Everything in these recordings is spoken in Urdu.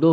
2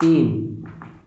3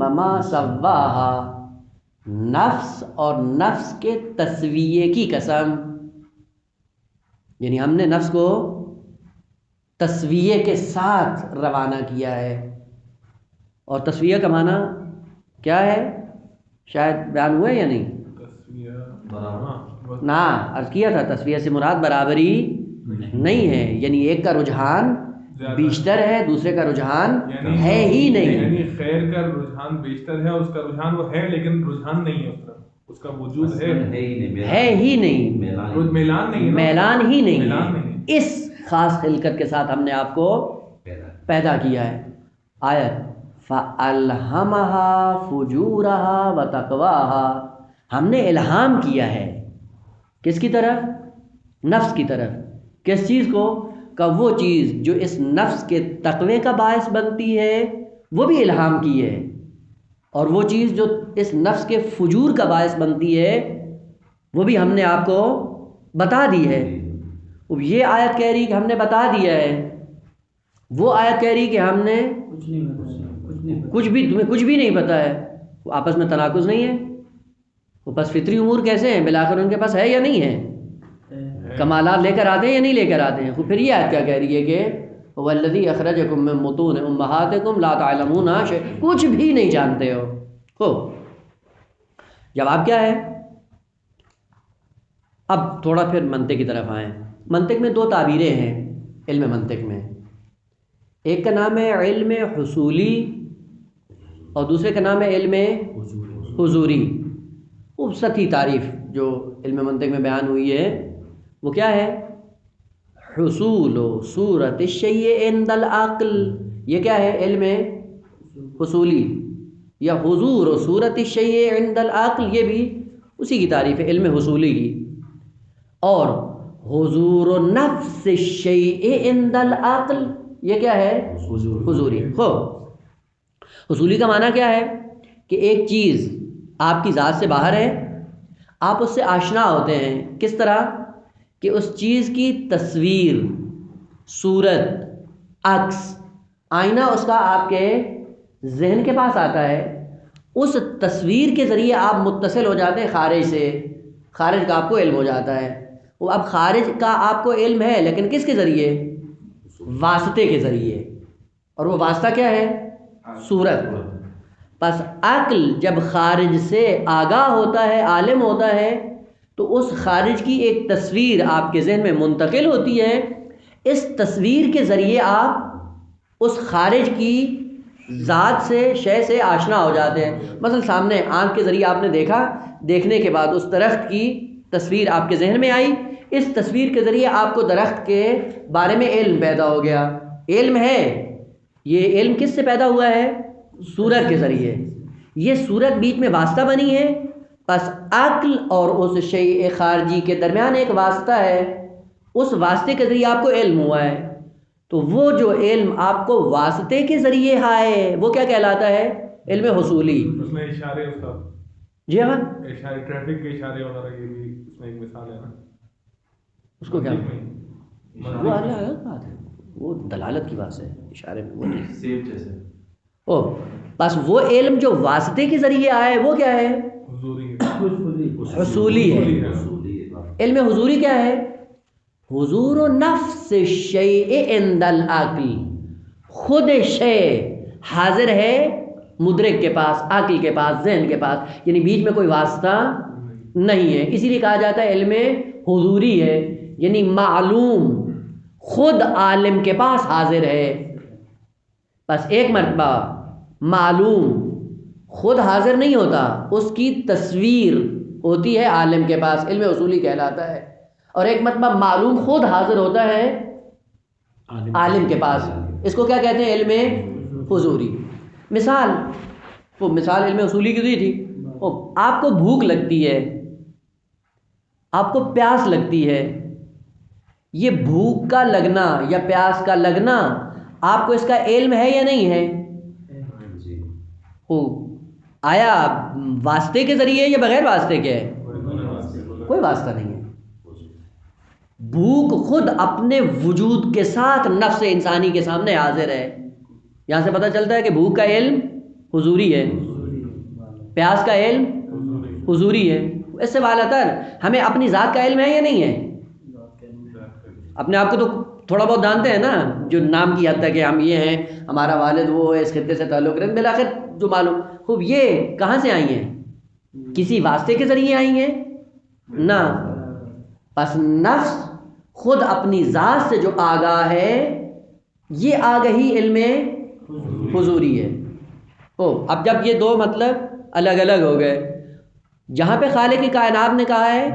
وما سواہا، نفس اور نفس کے تسویے کی قسم، یعنی ہم نے نفس کو تسویے کے ساتھ روانہ کیا ہے. اور تسویہ کا معنی کیا ہے؟ شاید بیان ہوا ہے یا نہیں؟ نا عرض کیا تھا تسویہ سے مراد برابری نہیں ہے، یعنی ایک کا رجحان بیشتر ہے، دوسرے کا رجحان ہے ہی نہیں. یعنی خیر کا رجحان بیشتر ہے، اس کا رجحان وہ ہے لیکن رجحان نہیں ہے، اس کا وجود ہے ہی نہیں، میلان نہیں ہے، میلان ہی نہیں میلان ہے. نہیں ہے. اس خاص خلقت کے ساتھ ہم نے آپ کو پیدا کیا ہے. آیت فَأَلْهَمَهَا فُجُورَهَا وَتَقْوَاهَا، ہم نے الہام کیا ہے کس کی طرف؟ نفس کی طرف. کس چیز کو؟ کہ وہ چیز جو اس نفس کے تقوی کا باعث بنتی ہے وہ بھی الہام کی ہے، اور وہ چیز جو اس نفس کے فجور کا باعث بنتی ہے وہ بھی ہم نے آپ کو بتا دی ہے. اب یہ آیت کہہ رہی کہ ہم نے بتا دیا ہے، وہ آیت کہہ رہی کہ ہم نے تمہیں کچھ بھی نہیں پتا ہے. وہ آپس میں تناقض نہیں ہے؟ وہ بس فطری امور کیسے ہیں؟ بالآخر ان کے پاس ہے یا نہیں ہے؟ کمالات لے کر آتے ہیں یا نہیں لے کر آتے ہیں؟ پھر یہ آیت کیا کہہ رہی ہے کہ والذی اخرجکم من بطون امہاتکم لا تعلمون شیئا، کچھ بھی نہیں جانتے ہو. جواب کیا ہے؟ اب تھوڑا پھر منطق کی طرف آئیں. منطق میں دو تعبیریں ہیں علم منطق میں، ایک کا نام ہے علم حصولی اور دوسرے کا نام ہے علم حضوری. وہ سطحی تعریف جو علم منطق میں بیان ہوئی ہے وہ کیا ہے؟ حصول صورت الشیء عند العقل، یہ کیا ہے؟ علم حصولی. یا حضور صورت الشیء عند العقل، یہ بھی اسی کی تعریف ہے علم حصولی کی. اور حضور نفس الشیء عند العقل، یہ کیا ہے؟ حضوری. حصولی کا معنی کیا ہے؟ کہ ایک چیز آپ کی ذات سے باہر ہے، آپ اس سے آشنا ہوتے ہیں. کس طرح؟ کہ اس چیز کی تصویر، صورت، عکس، آئینہ اس کا آپ کے ذہن کے پاس آتا ہے. اس تصویر کے ذریعے آپ متصل ہو جاتے ہیں خارج سے، خارج کا آپ کو علم ہو جاتا ہے. وہ اب خارج کا آپ کو علم ہے لیکن کس کے ذریعے؟ واسطے کے ذریعے. اور وہ واسطہ کیا ہے؟ صورت. پس عقل جب خارج سے آگاہ ہوتا ہے، عالم ہوتا ہے، تو اس خارج کی ایک تصویر آپ کے ذہن میں منتقل ہوتی ہے. اس تصویر کے ذریعے آپ اس خارج کی ذات سے، شے سے آشنا ہو جاتے ہیں. مثلا سامنے آنکھ کے ذریعے آپ نے دیکھا، دیکھنے کے بعد اس درخت کی تصویر آپ کے ذہن میں آئی، اس تصویر کے ذریعے آپ کو درخت کے بارے میں علم پیدا ہو گیا. علم ہے، یہ علم کس سے پیدا ہوا ہے؟ صورت کے ذریعے. یہ صورت بیچ میں واسطہ بنی ہے. پس عقل اور اس شیء خارجی کے درمیان ایک واسطہ ہے، اس واسطے کے ذریعے آپ کو علم ہوا ہے. تو وہ جو علم آپ کو واسطے کے ذریعے آئے وہ کیا کہلاتا ہے؟ علم حصولی. اس میں اشارے استاد، جی ہاں، اشارے، ٹریفک کے اشارے وغیرہ، یہ بھی اس میں ایک مثال ہے نا. اس کو کیا وہ الگ بات ہے، وہ دلالت کی بات ہے، اشارے میں وہ نہیں. سیب جیسے بس وہ علم جو واسطے کے ذریعے آئے وہ کیا ہے؟ حصولی ہے. علم حضوری کیا ہے؟ حضور نفس الشیء عند العقل، خود شے حاضر ہے مدرک کے پاس، عقل کے پاس، ذہن کے پاس، یعنی بیچ میں کوئی واسطہ نہیں ہے. اسی لیے کہا جاتا ہے علم حضوری ہے، یعنی معلوم خود عالم کے پاس حاضر ہے. بس ایک مرتبہ معلوم خود حاضر نہیں ہوتا، اس کی تصویر ہوتی ہے عالم کے پاس، علم اصولی کہلاتا ہے. اور ایک مرتبہ معلوم خود حاضر ہوتا ہے عالم کے پاس، اس کو کیا کہتے ہیں؟ علم حضوری. مثال، وہ مثال علم اصولی کی دی تھی. آپ کو بھوک لگتی ہے، آپ کو پیاس لگتی ہے. یہ بھوک کا لگنا یا پیاس کا لگنا آپ کو اس کا علم ہے یا نہیں ہے؟ آیا واسطے کے ذریعے یا بغیر واسطے کے ہے؟ کوئی واسطہ نہیں ہے. بھوک خود اپنے وجود کے ساتھ نفس انسانی کے سامنے حاضر ہے. یہاں سے پتہ چلتا ہے کہ بھوک کا علم حضوری ہے، پیاس کا علم حضوری ہے. اس سے بالا تر ہمیں اپنی ذات کا علم ہے یا نہیں ہے؟ اپنے آپ کو تو تھوڑا بہت جانتے ہیں نا، جو نام کی حد تک کہ ہم یہ ہیں، ہمارا والد وہ ہے، اس خطے سے تعلق رکھتے، بالآخر جو معلوم. خوب یہ کہاں سے آئی ہیں؟ کسی واسطے کے ذریعے آئی ہیں نہ. پس نفس خود اپنی ذات سے جو آگاہ ہے، یہ آگہی علم حضوری ہے. اب جب یہ دو مطلب الگ الگ ہو گئے، جہاں پہ خالق کی کائنات نے کہا ہے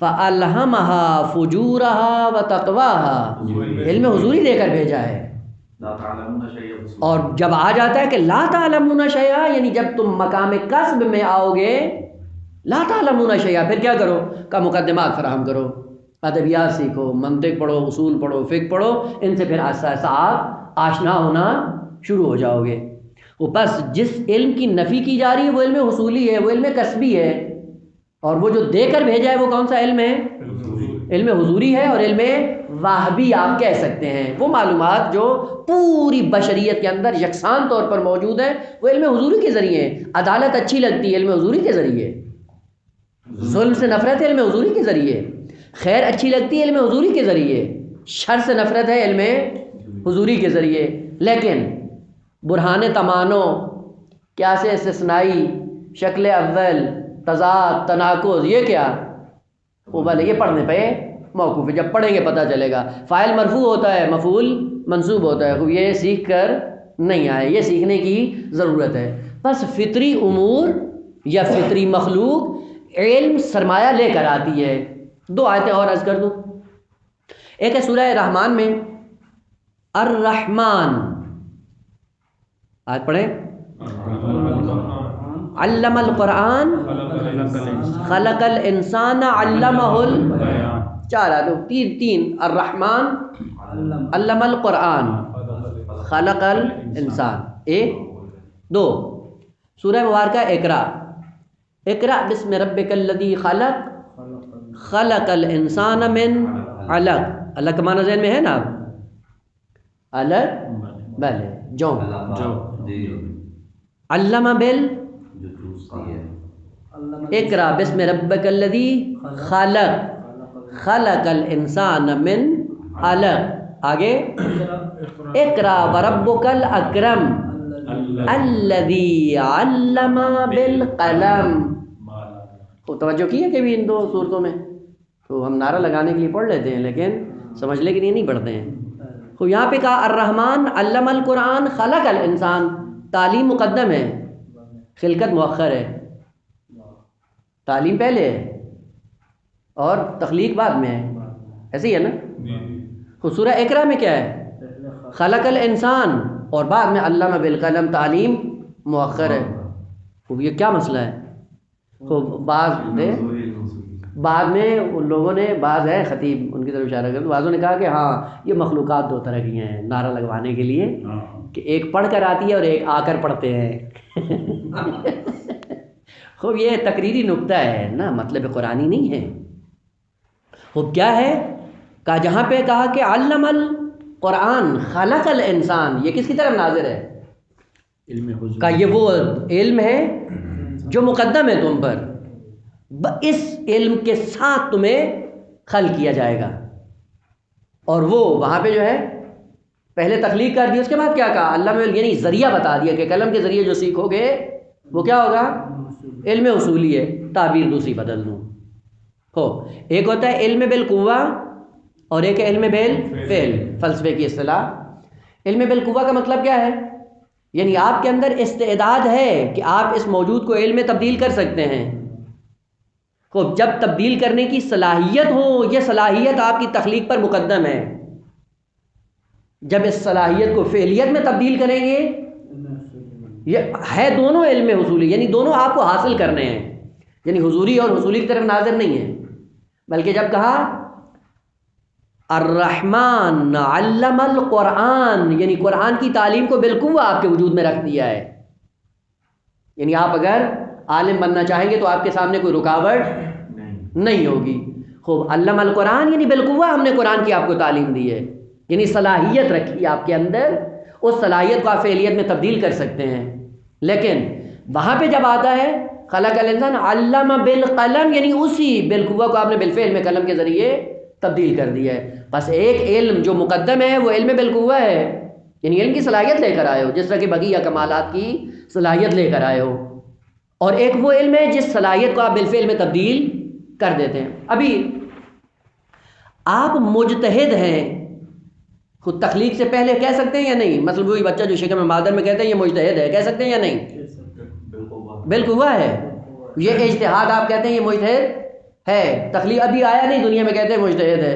فَأَلْهَمَهَا فُجُورَهَا وَتَقْوَاهَا، علم حضوری دے کر بھیجا ہے. اور جب آ جاتا ہے کہ لا تعلمون شیئا، یعنی جب تم مقام کسب میں آؤ گے، لا تعلمون شیئا، پھر کیا کرو؟ کا مقدمات فراہم کرو، ادبیات سیکھو، منطق پڑھو، اصول پڑھو، فقہ پڑھو، ان سے پھر آہستہ آہستہ آپ آشنا ہونا شروع ہو جاؤ گے. وہ بس جس علم کی نفی کی جا رہی ہے وہ علم حصولی ہے، وہ علم کسبی ہے، اور وہ جو دے کر بھیجا ہے وہ کون سا علم ہے؟ علم حضوری ہے. اور علم واہبی آپ کہہ سکتے ہیں، وہ معلومات جو پوری بشریت کے اندر یکساں طور پر موجود ہیں، وہ علم حضوری کے ذریعے. عدالت اچھی لگتی ہے علم حضوری کے ذریعے، ظلم سے نفرت ہے علم حضوری کے ذریعے، خیر اچھی لگتی ہے علم حضوری کے ذریعے، شر سے نفرت ہے علم حضوری کے ذریعے. لیکن برہان تمانو، قیاس استثنائی، شکل اول، تضاد، تناقض، یہ کیا؟ وہ بھلے یہ پڑھنے پہ موقوف ہے، جب پڑھیں گے پتہ چلے گا. فاعل مرفوع ہوتا ہے، مفعول منصوب ہوتا ہے. یہ سیکھ کر نہیں آئے، یہ سیکھنے کی ضرورت ہے. بس فطری امور یا فطری مخلوق علم سرمایہ لے کر آتی ہے. دو آیتیں اور عرض کر دوں. ایک ہے سورہ رحمان میں الرحمن، آج پڑھیں علم القرآن خلق الانسان علمہ چار آیتیں، تین الرحمن علم القرآن خلق الانسان، ایک دو. سورہ مبارکہ اقرا، اقرا بسم ربک الذی خلق خلق الانسان من علق. علق کا معنی ذہن میں ہے نا؟ علق بلے جو علامہ بل اقرا بسم ربک الذی خلق خلق الانسان من علق. آگے اقرا وربک الاکرم الذی علم بالقلم. توجہ کی ہے کہ بھی ان دو صورتوں میں تو ہم نعرہ لگانے کے لیے پڑھ لیتے ہیں، لیکن سمجھنے کے لیے نہیں پڑھتے ہیں. تو یہاں پہ کہا الرحمن علم القرآن خلق الانسان، تعلیم مقدم ہے، خلقت مؤخر ہے. تعلیم پہلے ہے اور تخلیق بعد میں ہے، ایسے ہی ہے نا؟ تو سورہ اقرا میں کیا ہے؟ خلق الانسان، اور بعد میں علم بالقلم، تعلیم مؤخر ہے. تو یہ کیا مسئلہ ہے؟ تو بعد میں ان لوگوں نے، بعض ہے خطیب ان کی طرف اشارہ کر، بعضوں نے کہا کہ ہاں یہ مخلوقات دو طرح کی ہیں نعرہ لگوانے کے لیے، کہ ایک پڑھ کر آتی ہے اور ایک آ کر پڑھتے ہیں. خوب یہ تقریری نکتہ ہے نا، مطلب قرآنی نہیں ہے. خوب کیا ہے کہا، جہاں پہ کہا کہ علم القرآن خلق الانسان، یہ کس کی طرف ناظر ہے؟ کہا یہ وہ علم ہے جو مقدم ہے تم پر، اس علم کے ساتھ تمہیں خلق کیا جائے گا. اور وہ وہاں پہ جو ہے پہلے تخلیق کر دی، اس کے بعد کیا کہا؟ اللہ میں یعنی ذریعہ بتا دیا کہ قلم کے ذریعے جو سیکھو گے وہ کیا ہوگا؟ علم اصولی ہے. تعبیر دوسری بدل دوں، ہو ایک ہوتا ہے علم بالقوہ اور ایک ہے علم بالفعل، فلسفے کی اصطلاح. علم بالقوہ کا مطلب کیا ہے؟ یعنی آپ کے اندر استعداد ہے کہ آپ اس موجود کو علم میں تبدیل کر سکتے ہیں. خوب جب تبدیل کرنے کی صلاحیت ہو، یہ صلاحیت آپ کی تخلیق پر مقدم ہے. جب اس صلاحیت کو فعلیت میں تبدیل کریں گے، یہ ہے دونوں علم حصولی، یعنی دونوں آپ کو حاصل کرنے ہیں، یعنی حضوری اور حصولی کی طرف ناظر نہیں ہے. بلکہ جب کہا الرحمن علم القرآن، یعنی قرآن کی تعلیم کو بالقوہ آپ کے وجود میں رکھ دیا ہے. یعنی آپ اگر عالم بننا چاہیں گے تو آپ کے سامنے کوئی رکاوٹ نہیں ہوگی. خوب علم القرآن یعنی بالقوہ ہم نے قرآن کی آپ کو تعلیم دی ہے، یعنی صلاحیت رکھی آپ کے اندر، اس صلاحیت کو آپ فعلیت میں تبدیل کر سکتے ہیں. لیکن وہاں پہ جب آتا ہے خلق الانسان علم بالقلم، یعنی اسی بالقوہ کو آپ نے بالفعل میں قلم کے ذریعے تبدیل کر دیا ہے. بس ایک علم جو مقدم ہے وہ علم بالقوہ ہے، یعنی علم کی صلاحیت لے کر آئے ہو، جس طرح کہ بقیہ کمالات کی صلاحیت لے کر آئے ہو. اور ایک وہ علم ہے جس صلاحیت کو آپ بالفعل میں تبدیل کر دیتے ہیں. ابھی آپ مجتہد ہیں، خود تخلیق سے پہلے کہہ سکتے ہیں یا نہیں؟ مطلب وہی بچہ جو شکم مادر میں کہتے ہیں یہ مجتہد ہے، کہہ سکتے ہیں یا نہیں؟ بالقوہ ہے. یہ اجتہاد آپ کہتے ہیں یہ مجتہد ہے. تخلیق ابھی آیا نہیں دنیا میں کہتے ہیں مجتہد ہے،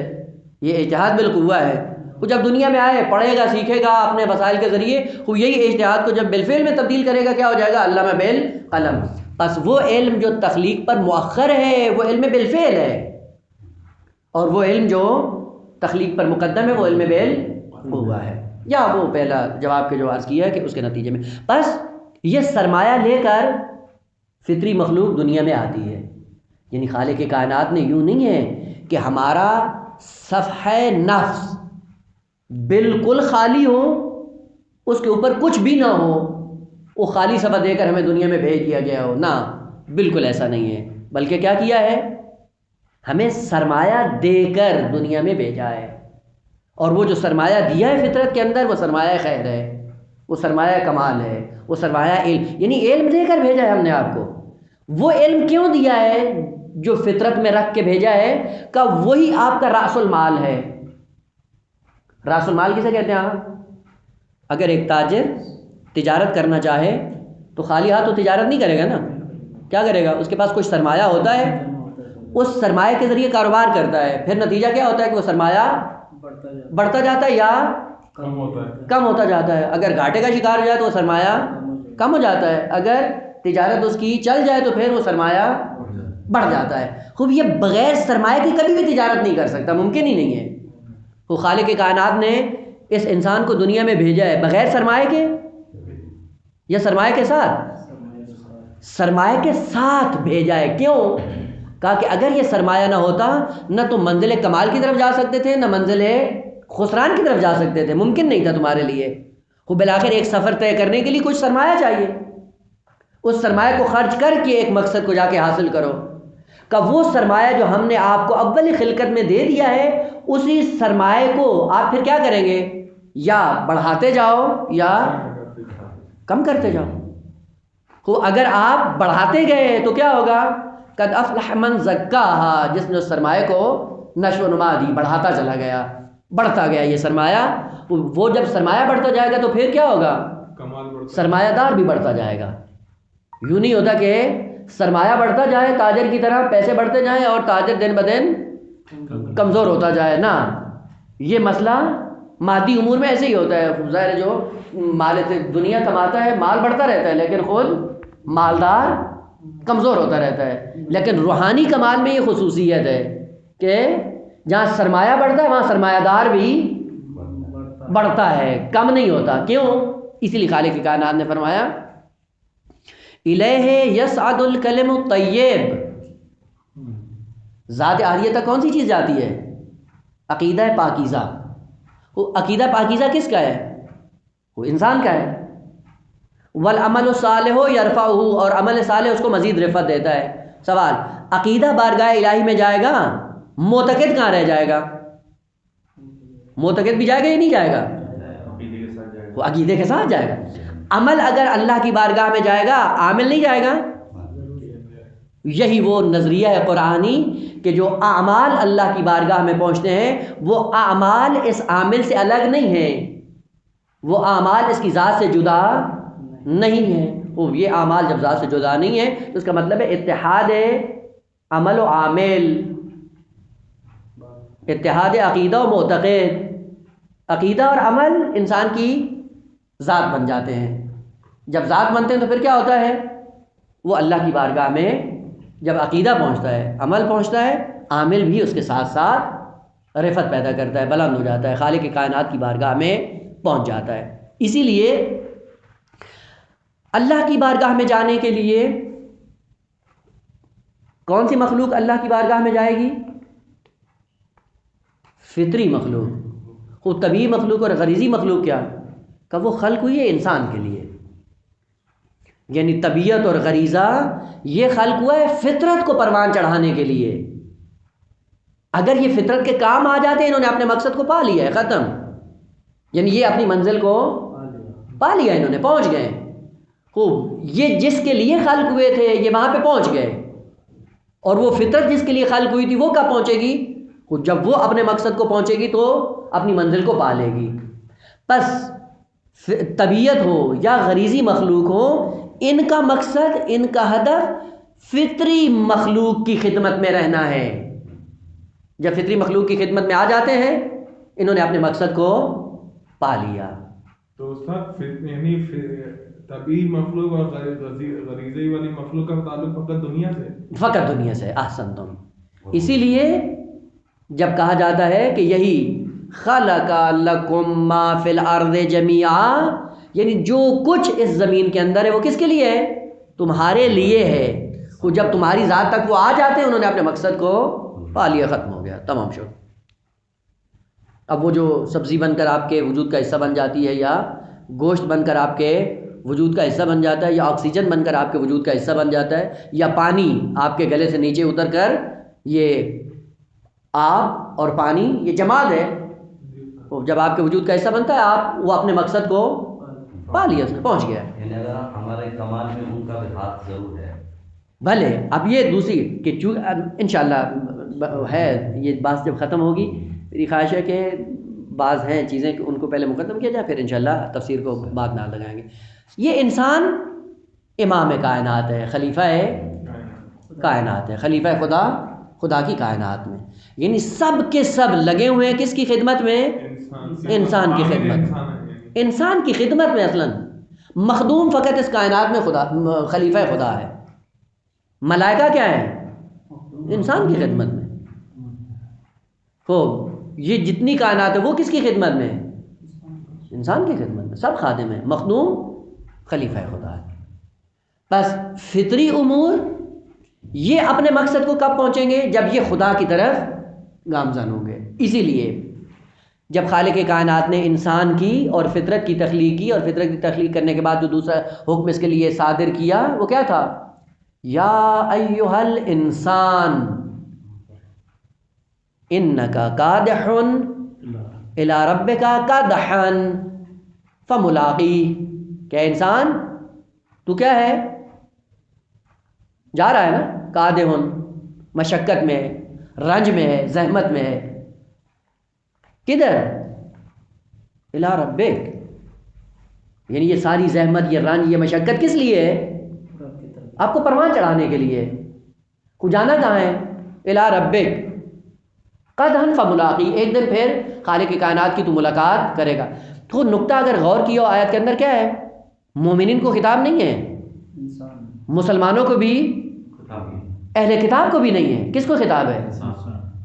یہ اجتہاد بالقوہ ہے. وہ جب دنیا میں آئے پڑھے گا سیکھے گا اپنے وسائل کے ذریعے، وہ یہی اجتہاد کو جب بالفعل میں تبدیل کرے گا کیا ہو جائے گا؟ علامہ بالقلم. بس وہ علم جو تخلیق پر مؤخر ہے وہ علم بالفعل ہے، اور وہ علم جو تخلیق پر مقدم ہے وہ علم بالقوہ ہے. یا وہ پہلا جواب کے جو عرض کیا ہے کہ اس کے نتیجے میں بس یہ سرمایہ لے کر فطری مخلوق دنیا میں آتی ہے. یعنی خالق کائنات نے یوں نہیں ہے کہ ہمارا صفحہ نفس بالکل خالی ہو، اس کے اوپر کچھ بھی نہ ہو، وہ خالی صفحہ دے کر ہمیں دنیا میں بھیج دیا گیا ہو. نہ، بالکل ایسا نہیں ہے، بلکہ کیا کیا ہے؟ ہمیں سرمایہ دے کر دنیا میں بھیجا ہے. اور وہ جو سرمایہ دیا ہے فطرت کے اندر وہ سرمایہ خیر ہے، وہ سرمایہ کمال ہے، وہ سرمایہ علم، یعنی علم دے کر بھیجا ہے ہم نے آپ کو. وہ علم کیوں دیا ہے جو فطرت میں رکھ کے بھیجا ہے کہ وہی آپ کا راس المال ہے. راس المال کسے کہتے ہیں آپ؟ اگر ایک تاجر تجارت کرنا چاہے تو خالی ہاتھ تو تجارت نہیں کرے گا نا، کیا کرے گا؟ اس کے پاس کچھ سرمایہ ہوتا ہے، اس سرمایہ کے ذریعے کاروبار کرتا ہے. پھر نتیجہ کیا ہوتا ہے کہ وہ سرمایہ بڑھتا جاتا ہے یا کم ہوتا جاتا ہے. اگر گھاٹے کا شکار ہو جائے تو وہ سرمایہ کم ہو جاتا ہے، اگر تجارت اس کی چل جائے تو پھر وہ سرمایہ بڑھ جاتا ہے. خوب یہ بغیر سرمایہ کے کبھی بھی تجارت نہیں کر سکتا، ممکن ہی نہیں ہے. وہ خالق کائنات نے اس انسان کو دنیا میں بھیجا ہے بغیر سرمایہ کے یا سرمایہ کے ساتھ؟ سرمایہ کے ساتھ بھیجا ہے. کیوں؟ کہا کہ اگر یہ سرمایہ نہ ہوتا نہ تو منزل کمال کی طرف جا سکتے تھے نہ منزل خسران کی طرف جا سکتے تھے، ممکن نہیں تھا تمہارے لیے. وہ بالآخر ایک سفر طے کرنے کے لیے کچھ سرمایہ چاہیے، اس سرمایہ کو خرچ کر کے ایک مقصد کو جا کے حاصل کرو. کہ وہ سرمایہ جو ہم نے آپ کو اول خلقت میں دے دیا ہے اسی سرمایہ کو آپ پھر کیا کریں گے؟ یا بڑھاتے جاؤ یا کم کرتے جاؤ. تو اگر آپ بڑھاتے گئے تو کیا ہوگا؟ قد افلح من زکاہا، جس نے اس سرمایہ کو نشو و نما دی، بڑھاتا چلا گیا، بڑھتا گیا یہ سرمایہ. وہ جب سرمایہ بڑھتا جائے گا تو پھر کیا ہوگا؟ سرمایہ دار بھی بڑھتا جائے گا. یوں نہیں ہوتا کہ سرمایہ بڑھتا جائے تاجر کی طرح، پیسے بڑھتے جائیں اور تاجر دن بدن کمزور ہوتا جائے. نہ، یہ مسئلہ مادی امور میں ایسے ہی ہوتا ہے. ظاہر جو مال دنیا کماتا ہے مال بڑھتا رہتا ہے لیکن خود مالدار کمزور ہوتا رہتا ہے. لیکن روحانی کمال میں یہ خصوصیت ہے کہ جہاں سرمایہ بڑھتا ہے وہاں سرمایہ دار بھی بڑھتا ہے، کم نہیں ہوتا. کیوں؟ اسی لیے خالق کائنات نے فرمایا الیہ یصعد الکلم الطیب. ذات عالیہ تک کون سی چیز جاتی ہے؟ عقیدہ پاکیزہ. وہ عقیدہ پاکیزہ کس کا ہے؟ وہ انسان کا ہے. والعمل الصالح یرفعہ، اور عمل صالح اس کو مزید رفعت دیتا ہے. سوال، عقیدہ بارگاہ الہی میں جائے گا، معتقد کہاں رہ جائے گا؟ معتقد بھی جائے گا یا نہیں جائے گا؟ وہ عقیدے کے ساتھ جائے گا. عمل اگر اللہ کی بارگاہ میں جائے گا عامل نہیں جائے گا. یہی وہ نظریہ ہے قرآنی کہ جو اعمال اللہ کی بارگاہ میں پہنچتے ہیں وہ اعمال اس عامل سے الگ نہیں ہیں، وہ اعمال اس کی ذات سے جدا نہیں ہیں. وہ یہ اعمال جب ذات سے جدا نہیں ہیں تو اس کا مطلب ہے اتحاد عمل و عامل، اتحاد عقیدہ و معتقد. عقیدہ اور عمل انسان کی ذات بن جاتے ہیں. جب ذات بنتے ہیں تو پھر کیا ہوتا ہے؟ وہ اللہ کی بارگاہ میں جب عقیدہ پہنچتا ہے، عمل پہنچتا ہے، عامل بھی اس کے ساتھ ساتھ رفعت پیدا کرتا ہے، بلند ہو جاتا ہے، خالق کائنات کی بارگاہ میں پہنچ جاتا ہے. اسی لیے اللہ کی بارگاہ میں جانے کے لیے کون سی مخلوق اللہ کی بارگاہ میں جائے گی؟ فطری مخلوق. خود طبیعی مخلوق اور غریزی مخلوق کیا کہ وہ خلق ہوئی ہے انسان کے لیے. یعنی طبیعت اور غریزہ یہ خلق ہوا ہے فطرت کو پروان چڑھانے کے لیے. اگر یہ فطرت کے کام آ جاتے ہیں انہوں نے اپنے مقصد کو پا لیا ہے، ختم. یعنی یہ اپنی منزل کو پا لیا، انہوں نے پہنچ گئے. خوب، یہ جس کے لیے خلق ہوئے تھے یہ وہاں پہ پہنچ گئے، اور وہ فطرت جس کے لیے خلق ہوئی تھی وہ کب پہنچے گی؟ جب وہ اپنے مقصد کو پہنچے گی تو اپنی منزل کو پا لے گی. بس طبیعت ہو یا غریزی مخلوق ہو، ان کا مقصد، ان کا ہدف فطری مخلوق کی خدمت میں رہنا ہے. جب فطری مخلوق کی خدمت میں آ جاتے ہیں انہوں نے اپنے مقصد کو پا لیا. تو استاد یعنی طبیعی مخلوق اور غریزی والی مخلوق کا تعلق فقط دنیا سے؟ فقط دنیا سے. احسنتم. اسی لیے جب کہا جاتا ہے کہ یہی خلق لکم ما فی الارض جمیعا، یعنی جو کچھ اس زمین کے اندر ہے وہ کس کے لیے ہے؟ تمہارے لیے ہے. وہ جب تمہاری ذات تک وہ آ جاتے ہیں انہوں نے اپنے مقصد کو پا لیا، ختم ہو گیا، تمام شو. اب وہ جو سبزی بن کر آپ کے وجود کا حصہ بن جاتی ہے، یا گوشت بن کر آپ کے وجود کا حصہ بن جاتا ہے، یا آکسیجن بن کر آپ کے وجود کا حصہ بن جاتا ہے، یا پانی آپ کے گلے سے نیچے اتر کر، یہ آب اور پانی یہ جماد ہے، جب آپ کے وجود کا حصہ بنتا ہے آپ وہ اپنے مقصد کو پا لیا، اس میں پہنچ گیا. یعنی اگر ہمارے کمال میں ان کا بھی ہاتھ ضرور ہے. بھلے اب یہ دوسری کہ انشاءاللہ ہے، یہ بات جب ختم ہوگی میری خواہش ہے کہ بعض ہیں چیزیں کہ ان کو پہلے مقدم کیا جائے، پھر انشاءاللہ تفسیر کو بعد میں لگائیں گے. یہ انسان امام کائنات ہے، خلیفہ کائنات ہے، خلیفہ خدا کی کائنات میں. یعنی سب کے سب لگے ہوئے ہیں کس کی خدمت میں؟ انسان کی خدمت میں. انسان کی خدمت میں. اصلاً مخدوم فقط اس کائنات میں خلیفہ خدا ہے. ملائکہ کیا ہے؟ انسان کی خدمت میں. تو یہ جتنی کائنات ہے وہ کس کی خدمت میں؟ انسان کی خدمت میں. سب خادم ہیں، مخدوم خلیفہ خدا ہے. بس فطری امور یہ اپنے مقصد کو کب پہنچیں گے؟ جب یہ خدا کی طرف گامزن ہوں گے. اسی لیے جب خالق کائنات نے انسان کی اور فطرت کی تخلیق کی، اور فطرت کی تخلیق کرنے کے بعد جو دوسرا حکم اس کے لیے صادر کیا وہ کیا تھا؟ یا ایھا الانسان انک کادح الی ربک کدحا فملاقی. کہ انسان تو کیا ہے؟ جا رہا ہے نا، کادح، مشقت میں ہے، رنج میں ہے، زحمت میں ہے. کدھر؟ الی ربک. یعنی یہ ساری زحمت، یہ رنج، یہ مشقت کس لیے ہے؟ آپ کو پروان چڑھانے کے لیے. کو جانا کہاں ہے؟ الی ربک قدحا فملاقی. ایک دن پھر خالق کائنات کی تو ملاقات کرے گا. تو نقطہ اگر غور کیا آیت کے اندر کیا ہے؟ مومنین کو خطاب نہیں ہے، مسلمانوں کو بھی، اہل کتاب کو بھی نہیں ہے. کس کو خطاب ہے؟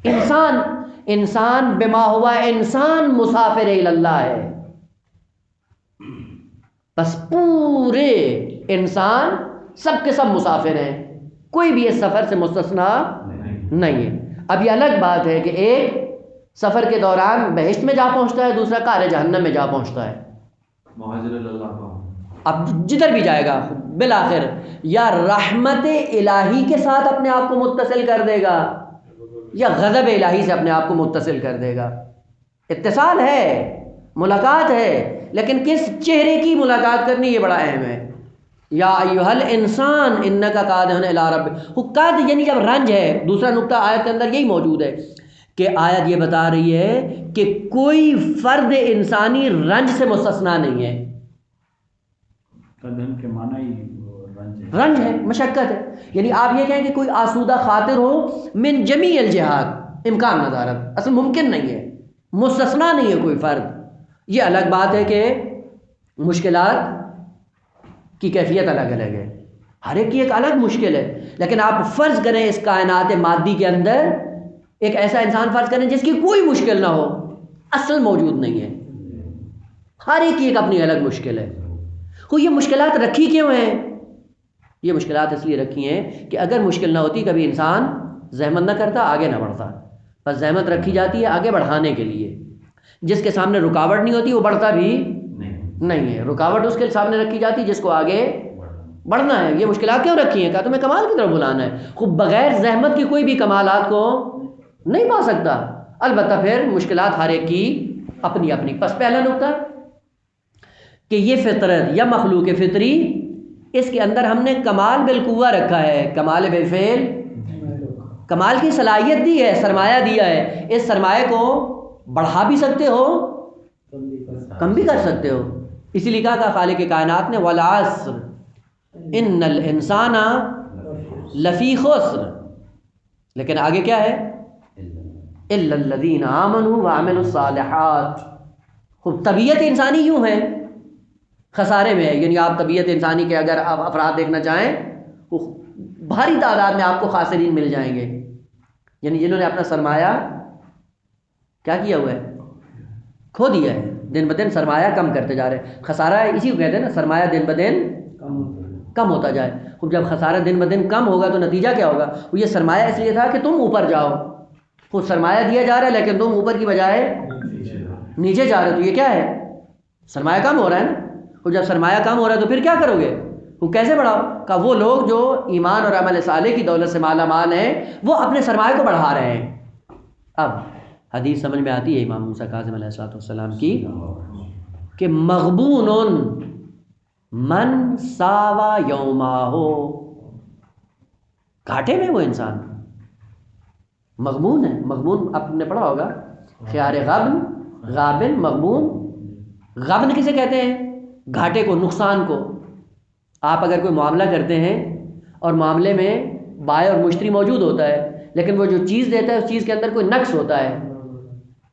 انسان. انسان بما ہوا انسان مسافر الی اللہ ہے. بس پورے انسان سب کے سب مسافر ہیں، کوئی بھی اس سفر سے مستثنا نہیں ہے. اب یہ الگ بات ہے کہ ایک سفر کے دوران بہشت میں جا پہنچتا ہے، دوسرا قعر جہنم میں جا پہنچتا ہے. اب جدھر بھی جائے گا بالآخر یا رحمت الہی کے ساتھ اپنے آپ کو متصل کر دے گا یا غضب الہی سے اپنے آپ کو متصل کر دے گا. اتصال ہے، ملاقات ہے، لیکن کس چہرے کی ملاقات کرنی یہ بڑا اہم ہے. یا ایھا الانسان انک کادح الی ربک. وہ قد یعنی جب رنج ہے. دوسرا نقطہ آیت کے اندر یہی موجود ہے کہ آیت یہ بتا رہی ہے کہ کوئی فرد انسانی رنج سے مستثنا نہیں ہے. قدم کے معنی ہی رنج ہے، مشقت ہے. یعنی آپ یہ کہیں کہ کوئی آسودہ خاطر ہو من جمیع الجہات، امکان نظارت، اصل ممکن نہیں ہے، مستثنا نہیں ہے کوئی فرد. یہ الگ بات ہے کہ مشکلات کی کیفیت الگ الگ ہے، ہر ایک کی ایک الگ مشکل ہے. لیکن آپ فرض کریں اس کائنات مادی کے اندر ایک ایسا انسان فرض کریں جس کی کوئی مشکل نہ ہو، اصل موجود نہیں ہے. ہر ایک کی ایک اپنی الگ مشکل ہے. یہ مشکلات رکھی کیوں ہیں؟ یہ مشکلات اس لیے رکھی ہیں کہ اگر مشکل نہ ہوتی کبھی انسان زحمت نہ کرتا، آگے نہ بڑھتا. بس زحمت رکھی جاتی ہے آگے بڑھانے کے لیے. جس کے سامنے رکاوٹ نہیں ہوتی وہ بڑھتا بھی نہیں ہے. رکاوٹ اس کے سامنے رکھی جاتی جس کو آگے بڑھنا ہے، یہ مشکلات کیوں رکھی ہیں؟ کہا تمہیں کمال کی طرف بلانا ہے. خوب بغیر زحمت کی کوئی بھی کمالات کو نہیں پا سکتا. البتہ پھر مشکلات ہر ایک کی اپنی اپنی. پس پہلا نقطہ کہ یہ فطرت یا مخلوق فطری، اس کے اندر ہم نے کمال بالقوہ رکھا ہے، کمال بالفعل، کمال کی صلاحیت دی ہے، سرمایہ دیا ہے. اس سرمایہ کو بڑھا بھی سکتے ہو، کم بھی کر سکتے ہو. اسی لیے کہا خالق کائنات نے والعصر ان الانسان لفی خسر، لیکن آگے کیا ہے؟ الا الذین آمنوا وعملوا الصالحات. خوب طبیعت انسانی یوں ہے، خسارے میں ہے. یعنی آپ طبیعت انسانی کے اگر آپ افراد دیکھنا چاہیں، وہ بھاری تعداد میں آپ کو خاسرین مل جائیں گے. یعنی جنہوں نے اپنا سرمایہ کیا کیا ہوا ہے؟ کھو دیا ہے. دن بدن سرمایہ کم کرتے جا رہے ہیں. خسارہ اسی کو کہتے ہیں نا، سرمایہ دن بدن کم ہوتا جائے. خوب جب خسارہ دن بدن کم ہوگا تو نتیجہ کیا ہوگا؟ وہ یہ سرمایہ اس لیے تھا کہ تم اوپر جاؤ. خود سرمایہ دیا جا رہا ہے لیکن تم اوپر کی بجائے نیچے جا رہے ہو. تو یہ کیا ہے؟ سرمایہ کم ہو رہا ہے نا. اور جب سرمایہ کم ہو رہا ہے تو پھر کیا کرو گے؟ وہ کیسے بڑھاؤ؟ کہ وہ لوگ جو ایمان اور عمل صالح کی دولت سے مالا مال ہیں، وہ اپنے سرمایہ کو بڑھا رہے ہیں. اب حدیث سمجھ میں آتی ہے امام موسیٰ کاظم علیہ السلام کی کہ مغبون من ساوا یوماہو، گھاٹے میں وہ انسان مغبون ہے. مغبون آپ نے پڑھا ہوگا، خیار غبن، غابن، مغبون. غبن کسے کہتے ہیں؟ گھاٹے کو، نقصان کو. آپ اگر کوئی معاملہ کرتے ہیں اور معاملے میں بائع اور مشتری موجود ہوتا ہے، لیکن وہ جو چیز دیتا ہے اس چیز کے اندر کوئی نقص ہوتا ہے،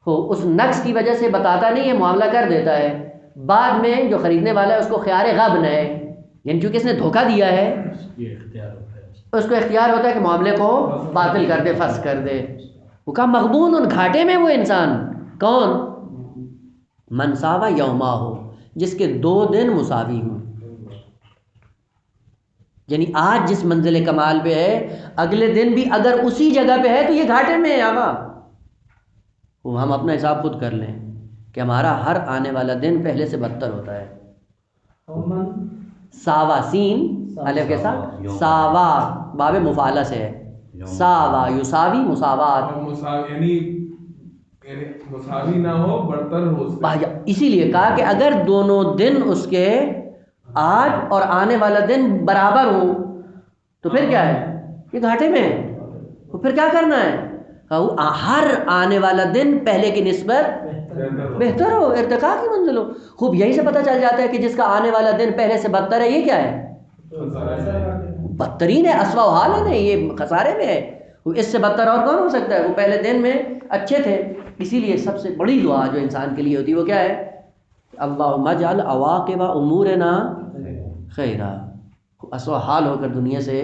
اس نقص کی وجہ سے بتاتا نہیں ہے، معاملہ کر دیتا ہے. بعد میں جو خریدنے والا ہے اس کو خیار غبن ہے، یعنی چونکہ اس نے دھوکہ دیا ہے، اس کو اختیار ہوتا ہے کہ معاملے کو باطل کر دے، فسخ کر دے. وہ کہا مغبون، ان گھاٹے میں وہ انسان. کون؟ منصاوا یوما ہو، جس کے 2 دن مساوی ہوں. یعنی آج جس منزل کمال پہ ہے، اگلے دن بھی اگر اسی جگہ پہ ہے تو یہ گھاٹے میں ہے. آقا ہم اپنا حساب خود کر لیں کہ ہمارا ہر آنے والا دن پہلے سے بدتر ہوتا ہے. ساوا، سین الف کے ساتھ، ساوا باب مفعلہ سے ہے. ساوا یساوی، مساوات، یعنی مساوی نہ ہو، برتر ہو. اسی لیے کہا کہ اگر دونوں دن اس کے آج اور آنے والا دن برابر ہوں تو پھر کیا ہے؟ یہ گھاٹے میں ہے. تو پھر کیا کرنا ہے؟ ہر آنے والا دن پہلے کی نسبت بہتر ہو، ارتقاء کی منزل ہو. خوب یہی سے پتہ چل جاتا ہے کہ جس کا آنے والا دن پہلے سے بدتر ہے، یہ کیا ہے؟ بدترین ہے، اسوأ حال ہے نا، یہ خسارے میں ہے. اس سے بدتر اور کون ہو سکتا ہے؟ وہ پہلے دن میں اچھے تھے. اسی لیے سب سے بڑی دعا جو انسان کے لیے ہوتی ہے وہ کیا ہے؟ اللہم اجعل عواقب امورنا خیرا. اسوأ حال ہو کر دنیا سے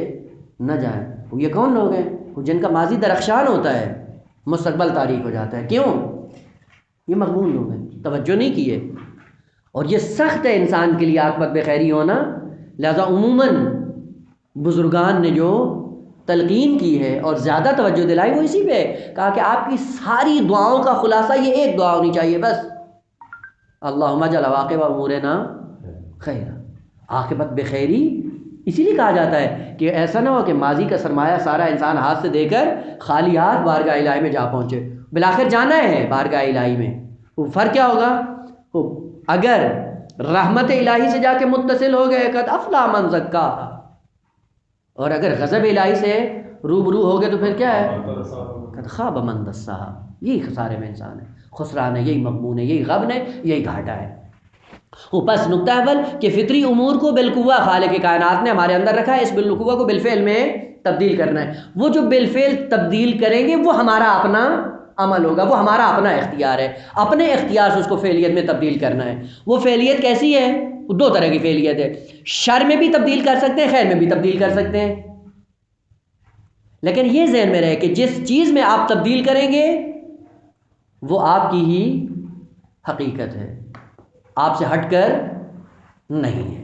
نہ جائیں. یہ کون لوگ ہیں؟ جن کا ماضی درخشان ہوتا ہے، مستقبل تاریک ہو جاتا ہے. کیوں؟ یہ مغبون لوگ ہیں، توجہ نہیں کیے. اور یہ سخت ہے انسان کے لیے عاقبت بخیری ہونا. لہذا عموماً بزرگان نے جو تلقین کی ہے اور زیادہ توجہ دلائی وہ اسی پہ ہے. کہا کہ آپ کی ساری دعاؤں کا خلاصہ یہ ایک دعا ہونی چاہیے بس، اللہم اجعل عواقب امورنا خیرا، عاقبت بخیری. اسی لیے کہا جاتا ہے کہ ایسا نہ ہو کہ ماضی کا سرمایہ سارا انسان ہاتھ سے دے کر خالی ہاتھ بارگاہ الہی میں جا پہنچے. بالآخر جانا ہے بارگاہ الہی میں. وہ فرق کیا ہوگا؟ اگر رحمت الہی سے جا کے متصل ہو گئے قد افلح من زکاہا، اور اگر غضب الہی سے روبرو ہو گئے تو پھر کیا ہے؟ قد خاب من دساہا. یہی خسارے میں انسان ہے، خسران ہے، یہی مغبون ہے، یہی غبن ہے، یہی گھاٹا ہے. پس نقطہ اول کہ فطری امور کو بالقوہ خالق کائنات نے ہمارے اندر رکھا ہے، اس بالقوہ کو بالفعل میں تبدیل کرنا ہے. وہ جو بالفعل تبدیل کریں گے وہ ہمارا اپنا عمل ہوگا، وہ ہمارا اپنا اختیار ہے. اپنے اختیار سے اس کو فعلیت میں تبدیل کرنا ہے. وہ فعلیت کیسی ہے؟ 2 طرح کی فعلیت ہے. شر میں بھی تبدیل کر سکتے ہیں، خیر میں بھی تبدیل کر سکتے ہیں. لیکن یہ ذہن میں رہے کہ جس چیز میں آپ تبدیل کریں گے وہ آپ کی ہی حقیقت ہے، آپ سے ہٹ کر نہیں ہے.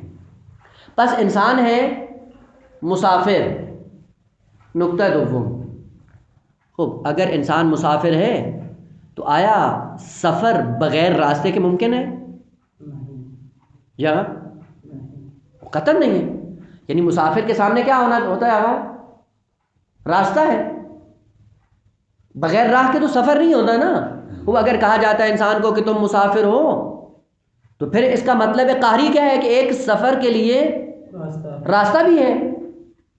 بس انسان ہے مسافر. نقطہ دوم، خوب اگر انسان مسافر ہے تو آیا سفر بغیر راستے کے ممکن ہے؟ یا قطعاً نہیں ہے. یعنی مسافر کے سامنے کیا ہوتا ہے؟ آقا راستہ ہے، بغیر راہ کے تو سفر نہیں ہوتا نا۔ وہ اگر کہا جاتا ہے انسان کو کہ تم مسافر ہو تو پھر اس کا مطلب قہری کیا ہے کہ ایک سفر کے لیے راستہ بھی ہے،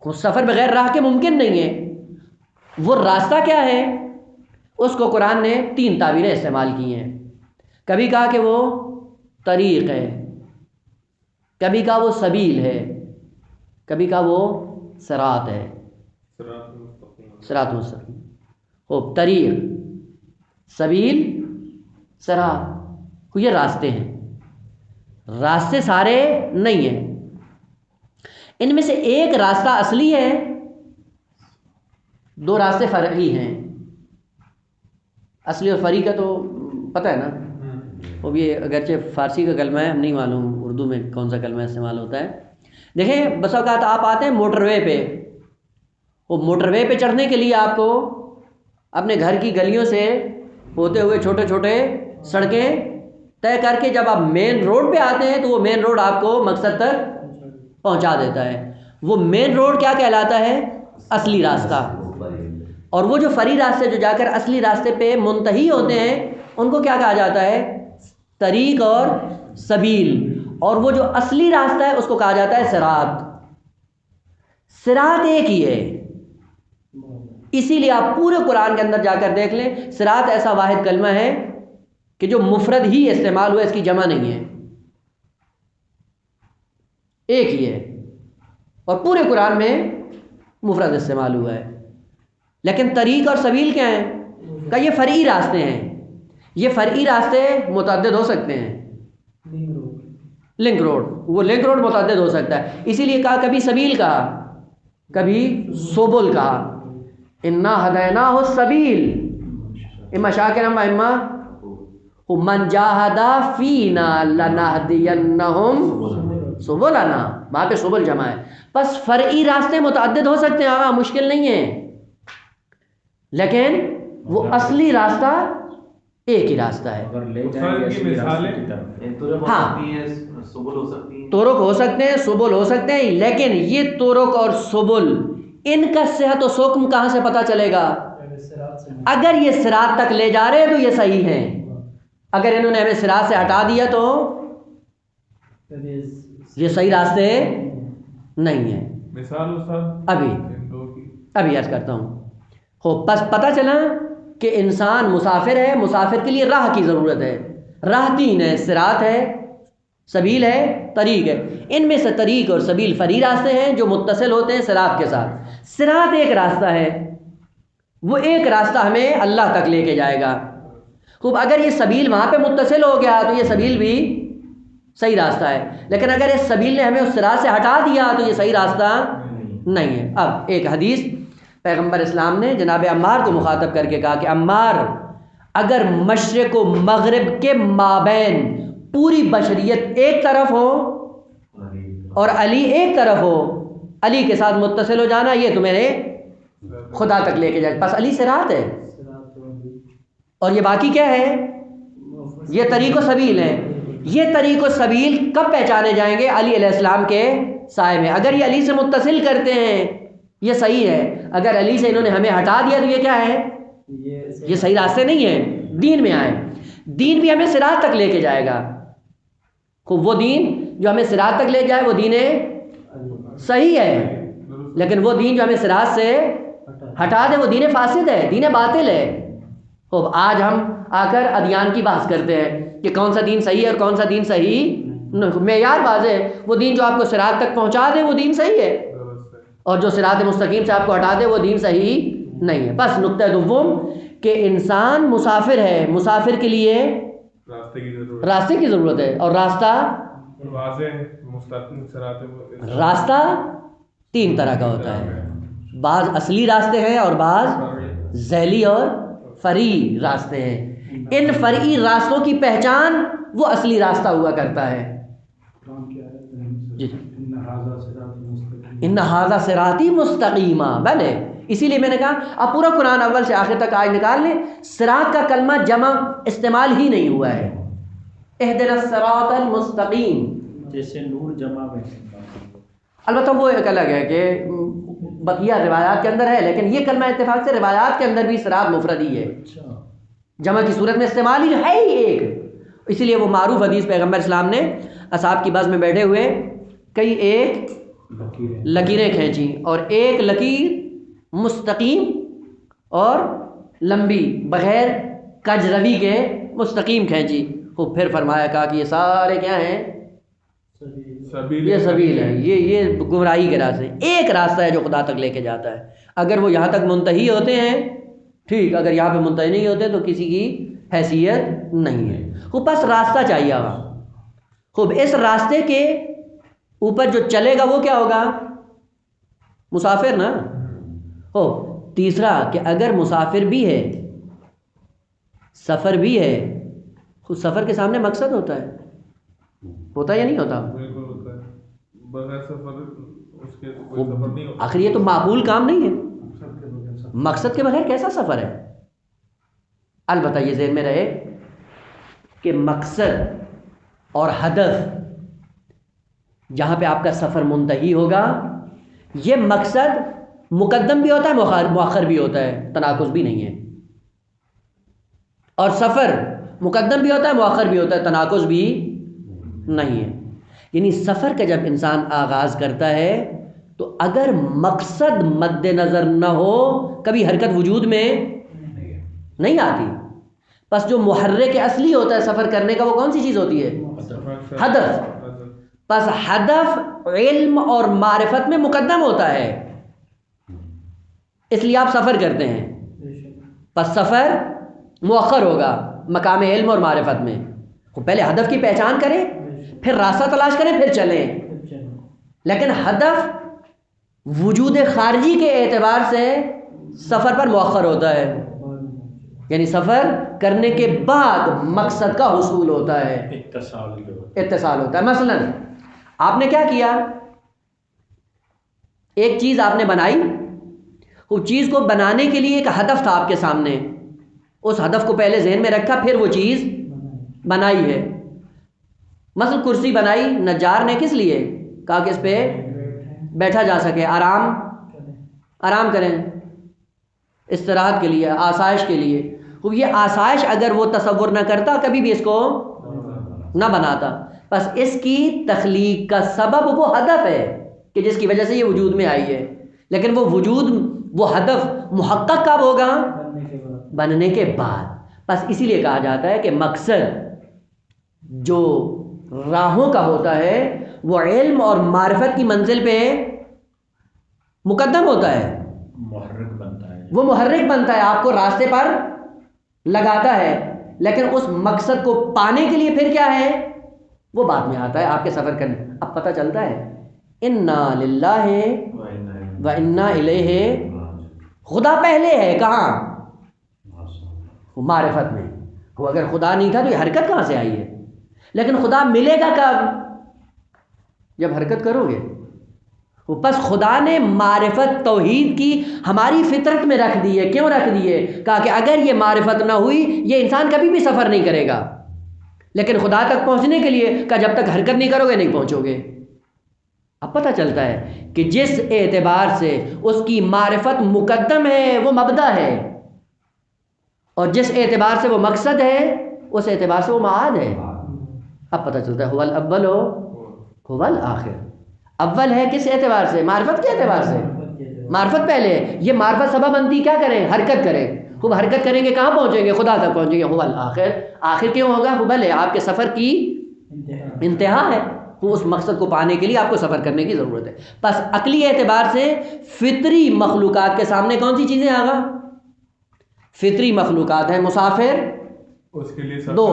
سفر بغیر راہ کے ممکن نہیں ہے۔ وہ راستہ کیا ہے؟ اس کو قرآن نے 3 تعبیریں استعمال کی ہیں۔ کبھی کہا کہ وہ طریق ہے، کبھی کہا وہ سبیل ہے، کبھی کہا وہ صراط ہے، صراط مستقیم۔ ہو طریق، سبیل، صراط، یہ راستے ہیں۔ راستے سارے نہیں ہیں، ان میں سے ایک راستہ اصلی ہے، 2 راستے فرعی ہیں۔ اصلی اور فرعی کا تو پتہ ہے نا، وہ بھی اگرچہ فارسی کا کلمہ ہے، ہم نہیں معلوم اردو میں کون سا کلمہ استعمال ہوتا ہے۔ دیکھیں بس اوقات آپ آتے ہیں موٹر وے پہ، وہ موٹر وے پہ چڑھنے کے لیے آپ کو اپنے گھر کی گلیوں سے ہوتے ہوئے چھوٹے چھوٹے سڑکیں طے کر کے جب آپ مین روڈ پہ آتے ہیں تو وہ مین روڈ آپ کو مقصد تک پہنچا دیتا ہے۔ وہ مین روڈ کیا کہلاتا ہے؟ اصلی راستہ۔ اور وہ جو فرعی راستے جو جا کر اصلی راستے پہ منتہی ہوتے ہیں ان کو کیا کہا جاتا ہے؟ طریق اور سبیل۔ اور وہ جو اصلی راستہ ہے اس کو کہا جاتا ہے صراط۔ صراط ایک ہی ہے، اسی لیے آپ پورے قرآن کے اندر جا کر دیکھ لیں، صراط ایسا واحد کلمہ ہے کہ جو مفرد ہی استعمال ہوا، اس کی جمع نہیں ہے، ایک ہی ہے، اور پورے قرآن میں مفرد استعمال ہوا ہے۔ لیکن طریق اور سبیل کیا ہیں؟ کہ یہ فرعی راستے ہیں۔ یہ فرعی راستے متعدد ہو سکتے ہیں، لنک روڈ، وہ لنک روڈ متعدد ہو سکتا ہے، اسی لیے کہا کبھی سبیل کہا، کبھی سبل کہا۔ انا ہدیناہ السبیل، اما شاکرا و اما من جاہد فینا لنہدینہم سبلنا، وہاں پہ سبل جمع ہے۔ بس فرعی راستے متعدد ہو سکتے ہیں، آقا مشکل نہیں ہے، لیکن وہ اصلی راستہ ایک ہی راستہ ہے۔ اگر لے جائیں گے اصلی راستے کی طرف، ہاں سبل ہو سکتی ہیں، طرق ہو سکتے ہیں، سبل ہو سکتے ہیں، لیکن یہ طرق اور سبل ان کا صحت و سقم کہاں سے پتہ چلے گا؟ اگر یہ صراط تک لے جا رہے ہیں تو یہ صحیح ہیں، اگر انہوں نے ہمیں صراط سے ہٹا دیا تو یہ صحیح راستے نہیں ہیں۔ مثال استاد ابھی عرض کرتا ہوں۔ ہو بس پتہ چلا کہ انسان مسافر ہے، مسافر کے لیے راہ کی ضرورت ہے۔ راہ 3 ہے، صراط ہے، سبیل ہے، طریق ہے۔ ان میں سے طریق اور سبیل فرعی راستے ہیں جو متصل ہوتے ہیں صراط کے ساتھ۔ صراط ایک راستہ ہے، وہ ایک راستہ ہمیں اللہ تک لے کے جائے گا۔ خوب، اگر یہ سبیل وہاں پہ متصل ہو گیا تو یہ سبیل بھی صحیح راستہ ہے، لیکن اگر اس سبیل نے ہمیں اس صراط سے ہٹا دیا تو یہ صحیح راستہ نہیں ہے۔ اب ایک حدیث پیغمبر اسلام نے جناب عمار کو مخاطب کر کے کہا کہ عمار، اگر مشرق و مغرب کے مابین پوری بشریت ایک طرف ہو اور علی ایک طرف ہو، علی کے ساتھ متصل ہو جانا یہ تمہیں خدا تک لے کے جائے۔ بس علی صراط ہے، اور یہ باقی کیا ہے؟ یہ طریق و سبیل ہے۔ یہ طریق و سبیل کب پہچانے جائیں گے؟ علی علیہ السلام کے سائے میں۔ اگر یہ علی سے متصل کرتے ہیں یہ صحیح ہے، اگر علی سے انہوں نے ہمیں ہٹا دیا تو یہ کیا ہے؟ یہ صحیح راستے نہیں ہیں۔ دین میں آئے، دین بھی ہمیں صراط تک لے کے جائے گا۔ خوب، وہ دین جو ہمیں صراط تک لے جائے وہ دین صحیح ہے، لیکن وہ دین جو ہمیں صراط سے ہٹا دے وہ دین فاسد ہے، دین باطل ہے۔ خوب، آج ہم آ کر ادیان کی بحث کرتے ہیں کہ کون سا دین صحیح ہے اور کون سا دین صحیح، معیار واضح ہے، وہ دین جو آپ کو صراط تک پہنچا دے وہ دین صحیح ہے، اور جو صراط مستقیم سے آپ کو ہٹا دے وہ دین صحیح نہیں ہے۔ بس نقطہ دوم کہ انسان مسافر ہے، مسافر کے لیے راستے کی ضرورت ہے، اور راستہ راستہ 3 طرح کا ہوتا ہے، بعض اصلی راستے ہیں اور بعض ذیلی اور فرعی راستے ہیں۔ ان فرعی راستوں کی پہچان وہ اصلی راستہ ہوا کرتا ہے۔ جی، ان ھذا صراطی مستقیما، بلے، اسی لیے میں نے کہا آپ پورا قرآن اول سے آخر تک آج نکال لیں، صراط کا کلمہ جمع استعمال ہی نہیں ہوا ہے۔ اہدنا الصراط المستقیم، جیسے نور جمع میں، البتہ وہ ایک الگ ہے کہ بقیہ روایات کے اندر ہے، لیکن یہ کلمہ اتفاق سے روایات کے اندر بھی صراط مفرد ہی ہے، جمع کی صورت میں استعمال ہی ہے ہی ایک. اسی لیے وہ معروف حدیث پیغمبر اسلام نے اصحاب کی بس میں بیٹھے ہوئے کئی ایک لکیریں کھینچیں، اور ایک لکیر مستقیم اور لمبی بغیر کج روی کے مستقیم کھینچی. خوب پھر فرمایا کہا کہ یہ سارے کیا ہیں؟ یہ سبیل ہیں، یہ گمراہی کے راستے. ایک راستہ ہے جو خدا تک لے کے جاتا ہے. اگر وہ یہاں تک منتہی ہوتے ہیں ٹھیک، اگر یہاں پہ منتہی نہیں ہوتے تو کسی کی حیثیت نہیں ہے. خوب بس راستہ چاہیے ہوا. خوب اس راستے کے اوپر جو چلے گا وہ کیا ہوگا؟ مسافر نا. ہو تیسرا کہ اگر مسافر بھی ہے، سفر بھی ہے، خود سفر کے سامنے مقصد ہوتا ہے، ہوتا یا نہیں ہوتا؟ بالکل ہوتا ہے. بغیر سفر اس کے کوئی سفر نہیں ہوتا. آخر یہ تو معقول کام نہیں ہے. مقصد کے بغیر کیسا سفر ہے؟ البتہ یہ ذہن میں رہے کہ مقصد اور ہدف جہاں پہ آپ کا سفر منتہی ہوگا، یہ مقصد مقدم بھی ہوتا ہے مؤخر بھی ہوتا ہے، تناقض بھی نہیں ہے. اور سفر مقدم بھی ہوتا ہے مؤخر بھی ہوتا ہے، تناقض بھی نہیں ہے. یعنی سفر کا جب انسان آغاز کرتا ہے تو اگر مقصد مد نظر نہ ہو کبھی حرکت وجود میں نہیں آتی. بس جو محرک اصلی ہوتا ہے سفر کرنے کا وہ کون سی چیز ہوتی ہے؟ ہدف. بس ہدف علم اور معرفت میں مقدم ہوتا ہے، اس لیے آپ سفر کرتے ہیں. بس سفر مؤخر ہوگا مقام علم اور معرفت میں. پہلے ہدف کی پہچان کریں، پھر راستہ تلاش کریں، پھر چلیں. لیکن ہدف وجود خارجی کے اعتبار سے سفر پر مؤخر ہوتا ہے، یعنی سفر کرنے کے بعد مقصد کا حصول ہوتا ہے، اتصال ہوتا ہے. مثلا آپ نے کیا کیا؟ ایک چیز آپ نے بنائی، اس چیز کو بنانے کے لیے ایک ہدف تھا آپ کے سامنے، اس ہدف کو پہلے ذہن میں رکھا پھر وہ چیز بنائی ہے. مثلا کرسی بنائی نجار نے کس لیے؟ کہا کہ اس پہ بیٹھا جا سکے، آرام کریں، استراحت کے لیے، آسائش کے لیے. خوب یہ آسائش اگر وہ تصور نہ کرتا کبھی بھی اس کو نہ بناتا. بس اس کی تخلیق کا سبب وہ ہدف ہے کہ جس کی وجہ سے یہ وجود میں آئی ہے. لیکن وہ وجود، وہ ہدف محقق کب ہوگا؟ بننے کے بعد. بس اسی لیے کہا جاتا ہے کہ مقصد جو راہوں کا ہوتا ہے وہ علم اور معرفت کی منزل پہ مقدم ہوتا ہے، محرک بنتا ہے. وہ محرک بنتا ہے، آپ کو راستے پر لگاتا ہے. لیکن اس مقصد کو پانے کے لیے پھر کیا ہے؟ وہ بعد میں آتا ہے آپ کے سفر کرنے. اب پتہ چلتا ہے انا للہ و انا الیہ. خدا پہلے ہے کہاں؟ معرفت میں. وہ اگر خدا نہیں تھا تو یہ حرکت کہاں سے آئی ہے؟ لیکن خدا ملے گا کب؟ جب حرکت کرو گے. بس خدا نے معرفت توحید کی ہماری فطرت میں رکھ دی ہے. کیوں رکھ دی ہے؟ کہا کہ اگر یہ معرفت نہ ہوئی یہ انسان کبھی بھی سفر نہیں کرے گا. لیکن خدا تک پہنچنے کے لیے کہا جب تک حرکت نہیں کرو گے نہیں پہنچو گے. اب پتہ چلتا ہے کہ جس اعتبار سے اس کی معرفت مقدم ہے وہ مبدا ہے، اور جس اعتبار سے وہ مقصد ہے اس اعتبار سے وہ معاد ہے. اب پتہ چلتا ہے هو الاول هو الآخر. اول ہے کس اعتبار سے؟ معرفت کے اعتبار سے. معرفت پہلے ہے. یہ معرفت سبب بنتی کیا کریں؟ حرکت کریں. خوب حرکت کریں گے کہاں پہنچیں گے؟ خدا تک پہنچیں گے. هو الآخر. آخر کیوں ہوگا؟ بل ہے آپ کے سفر کی انتہا ہے. وہ اس مقصد کو پانے کے لیے آپ کو سفر کرنے کی ضرورت ہے. بس عقلی اعتبار سے فطری مخلوقات کے سامنے کون سی چیزیں آگا؟ فطری مخلوقات ہیں. مسافر اس کے لیے دو،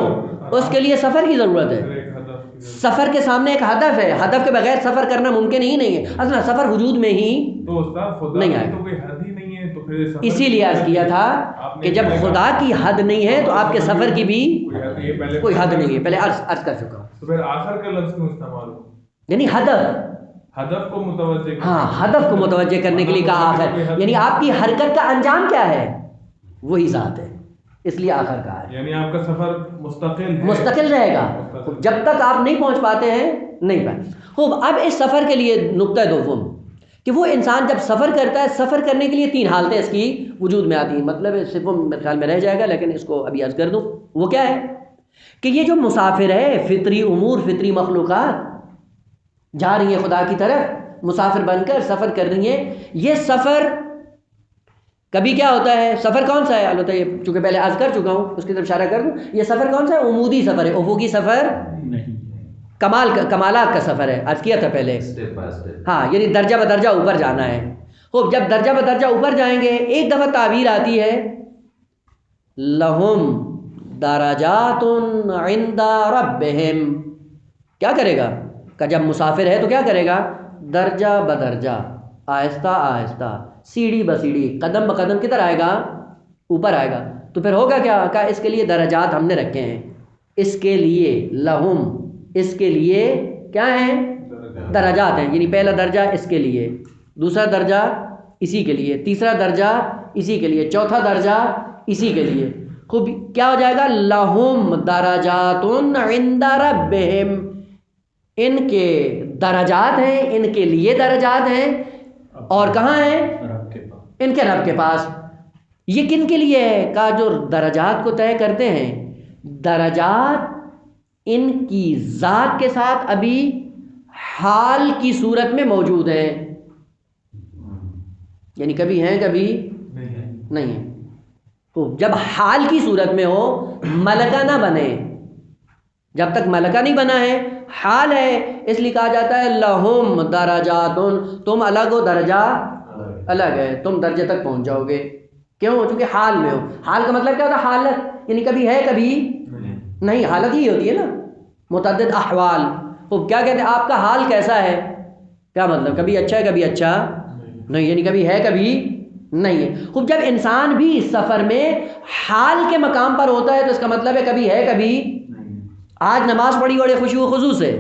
اس کے لیے سفر کی ضرورت ہے. سفر کے سامنے ایک ہدف ہے، ہدف کے بغیر سفر کرنا ممکن ہی نہیں ہے. اصلا سفر وجود میں ہی نہیں آئے. اسی لیے عرض کیا تھا کہ جب خدا کی حد نہیں ہے تو آپ کے سفر کی بھی کوئی حد نہیں ہے. پہلے عرض کر چکا ہوں. تو پھر آخر کا لفظ کیوں استعمال ہو؟ یعنی ہدف کو متوجہ، ہاں ہدف کو متوجہ کرنے کے لیے کہا آخر. یعنی آپ کی حرکت کا انجام کیا ہے؟ وہی ذات ہے، اس لیے آخر کہا ہے. یعنی آپ کا سفر مستقل رہے گا. جب تک آپ نہیں پہنچ پاتے ہیں نہیں پائے. خوب اب اس سفر کے لیے نقطہ دوم کہ وہ انسان جب سفر کرتا ہے، سفر کرنے کے لیے 3 حالتیں اس کی وجود میں آتی ہیں. مطلب صرف میرے خیال میں رہ جائے گا لیکن اس کو ابھی عرض کر دوں. وہ کیا ہے کہ یہ جو مسافر ہے، فطری امور، فطری مخلوقات جا رہی ہیں خدا کی طرف، مسافر بن کر سفر کر رہی ہیں. یہ سفر کبھی کیا ہوتا ہے، سفر کون سا ہے؟ البتہ یہ چونکہ پہلے عرض کر چکا ہوں اس کی طرف اشارہ کر دوں. یہ سفر کون سا ہے؟ عمودی سفر ہے، افقی سفر نہیں. کمالات کا سفر ہے. عرض کیا تھا پہلے. Step by step. ہاں، یعنی درجہ بدرجہ اوپر جانا ہے. خوب جب درجہ بدرجہ اوپر جائیں گے، ایک دفعہ تعبیر آتی ہے لہم درجات عند ربہم. کیا کرے گا کہ جب مسافر ہے تو کیا کرے گا؟ درجہ بدرجہ، آہستہ آہستہ، سیڑھی بسیڑھی، قدم بقدم کدھر آئے گا؟ اوپر آئے گا. تو پھر ہوگا کیا؟ کہ اس کے لیے درجات ہم نے رکھے ہیں. اس کے لیے لہم، اس کے لیے کیا ہیں؟ درجات ہیں. یعنی پہلا درجہ اس کے لیے، دوسرا درجہ اسی کے لیے، تیسرا درجہ اسی کے لیے، چوتھا درجہ اسی کے لیے. خوب کیا ہو جائے گا؟ لہم درجات عند ربہم. ان کے درجات ہیں، ان کے لیے درجات ہیں. اور کہاں ہیں؟ رب کے پاس. ان کے رب کے پاس. یہ کن کے لیے ہے؟ کہ جو درجات کو طے کرتے ہیں، درجات ان کی ذات کے ساتھ ابھی حال کی صورت میں موجود ہیں. یعنی کبھی ہیں کبھی نہیں ہیں. تو جب حال کی صورت میں ہو، ملکہ نہ بنے. جب تک ملکہ نہیں بنا ہے، حال ہے، اس لیے کہا جاتا ہے لہم درجات. تم الگ ہو، درجہ الگ ہے، تم درجے تک پہنچ جاؤ گے. کیوں؟ چونکہ حال میں ہو. حال کا مطلب کیا ہوتا ہے؟ حالت، یعنی کبھی ہے کبھی نہیں. حالت ہی ہوتی ہے نا، متعدد احوال. خوب کیا کہتے ہیں؟ آپ کا حال کیسا ہے؟ کیا مطلب؟ کبھی اچھا ہے کبھی اچھا نہیں، یعنی کبھی ہے کبھی نہیں ہے. خوب جب انسان بھی سفر میں حال کے مقام پر ہوتا ہے تو اس کا مطلب ہے کبھی ہے کبھی. آج نماز پڑھی بڑے خشوع و خضوع سے،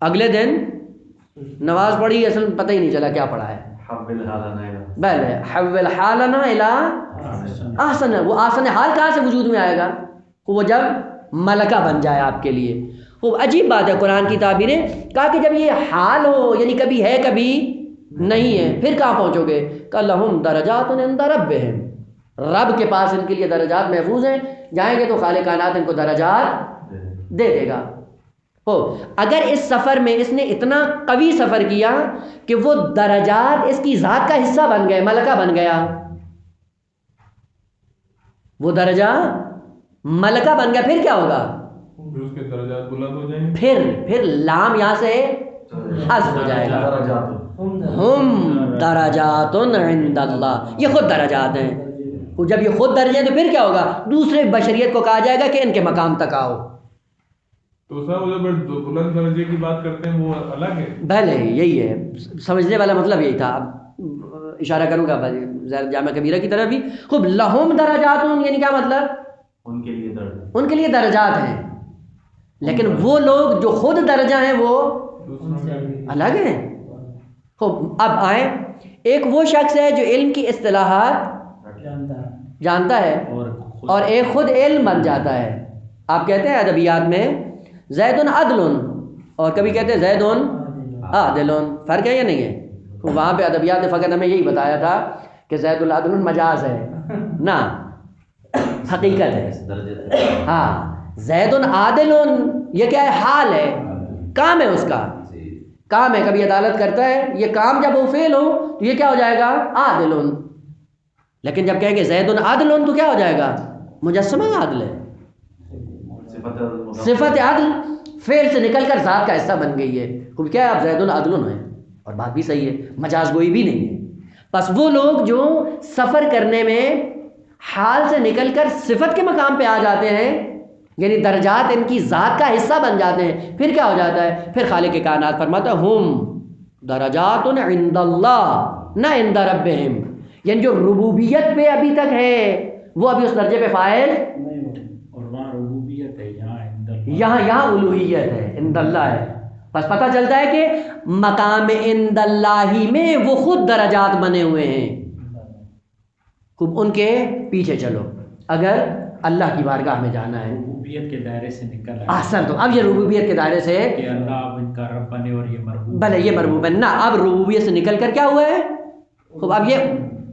اگلے دن نماز پڑھی اصل پتہ ہی نہیں چلا کیا پڑھا ہے. بلے حول حالنا الی احسن. وہ احسن حال کہاں سے وجود میں آئے گا؟ وہ جب ملکہ بن جائے آپ کے لیے. وہ عجیب بات ہے قرآن کی تعبیریں. کہا کہ جب یہ حال ہو، یعنی کبھی ہے کبھی نہیں ہے، پھر کہاں پہنچو گے؟ کہ لہم درجات عند ربہم. رب کے پاس ان کے لیے درجات محفوظ ہیں. جائیں گے تو خالق کائنات ان کو درجات دے دے گا. اگر اس سفر میں اس نے اتنا قوی سفر کیا کہ وہ درجات اس کی ذات کا حصہ بن گئے، ملکہ بن گیا، وہ درجہ ملکہ بن گیا، پھر کیا ہوگا؟ اس کے درجات بلند ہو جائیں گے. پھر لام یہاں سے حذف ہو جائے گا. ہم درجات عند اللہ. یہ خود درجات ہیں. جب یہ خود درجے تو پھر کیا ہوگا؟ دوسرے بشریت کو کہا جائے گا کہ ان کے مقام تک آؤ. تو صاحب جب بلند درجے کی بات کرتے ہیں وہ الگ ہے. بھلے یہی ہے، سمجھنے والا مطلب یہی تھا. اب اشارہ کروں گا جامع کبیرہ کی طرف بھی. خوب لہم درجات، یعنی کیا مطلب؟ ان کے لیے درجات ہیں. لیکن وہ لوگ جو خود درجہ ہیں وہ الگ ہیں. خوب اب آئیں، ایک وہ شخص ہے جو علم کی اصطلاحات جانتا ہے اور ایک خود علم بن جاتا ہے. آپ کہتے ہیں ادبیات میں زید عدل، اور کبھی کہتے ہیں زید عادل. فرق ہے یا نہیں ہے؟ وہاں پہ ادبیات نے فقط ہمیں یہی بتایا تھا کہ زید العدل مجاز ہے، نہ حقیقت ہے. ہاں، زید عادل یہ کیا ہے؟ حال ہے، کام ہے، اس کا کام ہے، کبھی عدالت کرتا ہے. یہ کام جب وہ فعل ہو تو یہ کیا ہو جائے گا؟ عادل. لیکن جب کہیں گے زید عادل تو کیا ہو جائے گا؟ مجسمہ عادل ہے. صفت عدل فعل سے نکل کر ذات کا حصہ بن گئی ہے. خوب کیا ہے؟ آپ زید عادل ہیں، اور بات بھی صحیح ہے، مجاز گوئی بھی نہیں ہے. بس وہ لوگ جو سفر کرنے میں حال سے نکل کر صفت کے مقام پہ آ جاتے ہیں، یعنی درجات ان کی ذات کا حصہ بن جاتے ہیں، پھر کیا ہو جاتا ہے؟ پھر خالق کائنات فرماتا ہے ہم درجات عند اللہ نہ عند ربہم. یعنی جو ربوبیت پہ ابھی تک ہے وہ ابھی اس درجے پہ فائز نہیں ہو. اور وہاں ربوبیت ہے، یہاں الوہیت ہے، عند اللہ ہے. بس پتہ چلتا ہے کہ مقام عند اللہ ہی میں وہ خود درجات بنے ہوئے ہیں. خوب ان کے پیچھے چلو. اگر اللہ کی بارگاہ میں جانا ہے. ربوبیت کے دائرے سے نکل آئے. احسن. تو اب یہ ربوبیت کے دائرے سے کہ اللہ اب ان کا رب بنے اور یہ مربوب بھلے یہ مربوب ہے نا، اب ربوبیت سے نکل کر کیا ہوا ہے؟ خوب اب یہ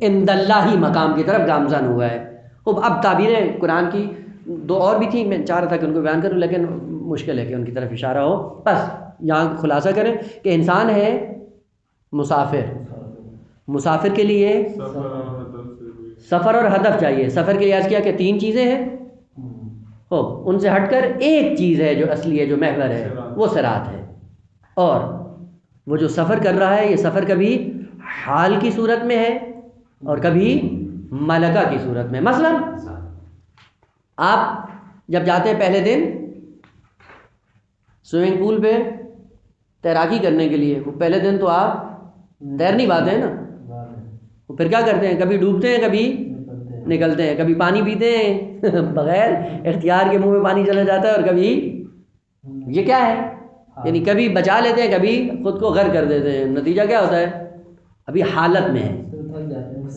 عند اللہ مقام کی طرف گامزن ہوا ہے. خوب اب تعبیریں قرآن کی دو اور بھی تھیں، میں چاہ رہا تھا کہ ان کو بیان کروں لیکن مشکل ہے کہ ان کی طرف اشارہ ہو. بس یہاں خلاصہ کریں کہ انسان ہے مسافر. مسافر کے لیے سفر اور ہدف چاہیے. سفر کے لیے عرض کیا کہ 3 چیزیں ہیں، خوب ان سے ہٹ کر ایک چیز ہے جو اصلی ہے، جو محور ہے، وہ صراط ہے. اور وہ جو سفر کر رہا ہے یہ سفر کبھی حال کی صورت میں ہے اور کبھی ملکہ کی صورت میں. مثلا آپ جب جاتے ہیں پہلے دن سوئمنگ پول پہ تیراکی کرنے کے لیے، وہ پہلے دن تو آپ تیر نہیں پاتے ہیں نا، وہ پھر کیا کرتے ہیں؟ کبھی ڈوبتے ہیں، کبھی نکلتے ہیں، کبھی پانی پیتے ہیں بغیر اختیار کے، منہ میں پانی چلا جاتا ہے، اور کبھی یہ کیا ہے یعنی کبھی بچا لیتے ہیں، کبھی خود کو غرق کر دیتے ہیں. نتیجہ کیا ہوتا ہے؟ ابھی حالت میں ہے،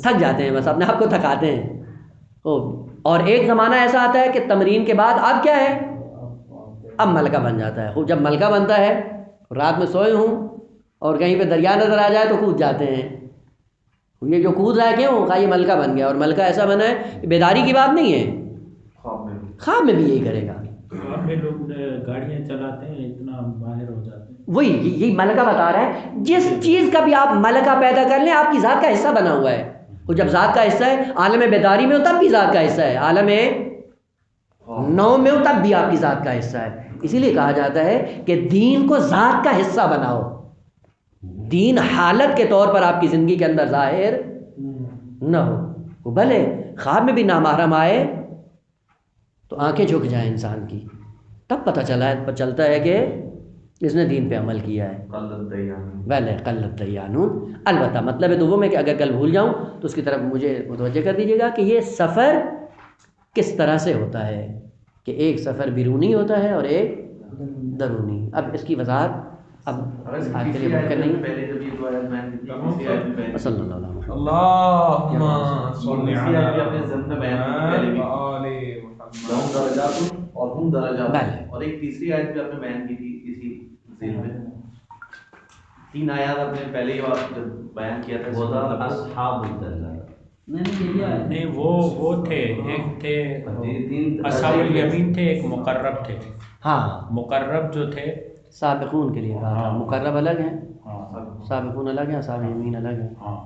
تھک جاتے ہیں، بس اپنے آپ کو تھکاتے ہیں. اور ایک زمانہ ایسا آتا ہے کہ تمرین کے بعد اب کیا ہے؟ اب ملکہ بن جاتا ہے. جب ملکہ بنتا ہے، رات میں سوئے ہوں اور کہیں پہ دریا نظر آ جائے تو کود جاتے ہیں. یہ جو کود رہا ہے کیوں؟ کہا یہ ملکہ بن گیا. اور ملکہ ایسا بنا ہے کہ بیداری کی بات نہیں ہے، خواب میں بھی یہی کرے گا. خواب میں لوگ گاڑیاں چلاتے ہیں، اتنا ماہر ہو جاتے ہیں. وہی یہی ملکہ بتا رہا ہے. جس چیز کا بھی آپ ملکہ پیدا کر لیں، آپ کی ذات کا حصہ بنا ہوا ہے. وہ جب ذات کا حصہ ہے، عالم بیداری میں ہو تب بھی ذات کا حصہ ہے، عالم نوم میں ہو تب بھی آپ کی ذات کا حصہ ہے. اسی لیے کہا جاتا ہے کہ دین کو ذات کا حصہ بناؤ. دین حالت کے طور پر آپ کی زندگی کے اندر ظاہر نہ ہو. بھلے خواب میں بھی نامحرم آئے تو آنکھیں جھک جائیں انسان کی، تب پتہ چلتا ہے کہ اس نے دین پہ عمل کیا ہے. بھلے قلت دیانون. البتہ مطلب ہے دوم ہے کہ اگر کل بھول جاؤں تو اس کی طرف مجھے متوجہ کر دیجیے گا کہ یہ سفر کس طرح سے ہوتا ہے، کہ ایک سفر بیرونی ہوتا ہے اور ایک درونی. اب اس کی وضاحت اب آج کے لیے ممکن نہیں. صلی اللہ علیہ وسلم. اللہم صلی اور ایک تیسری آیت بھی آپ نے بیان کی تھی اسی ذیل میں. 3 آیات آپ نے پہلے ہی جب بیان کیا تھا، وہ تھا اصحاب الجنہ. نہیں وہ تھے، ایک تھے اصحاب الیمین تھے، ایک مقرب تھے. ہاں مقرب جو تھے سابقون کے لیے کہا تھا، مقرب الگ ہیں، ہاں سابقون الگ ہیں، اصحاب الیمین الگ ہیں. ہاں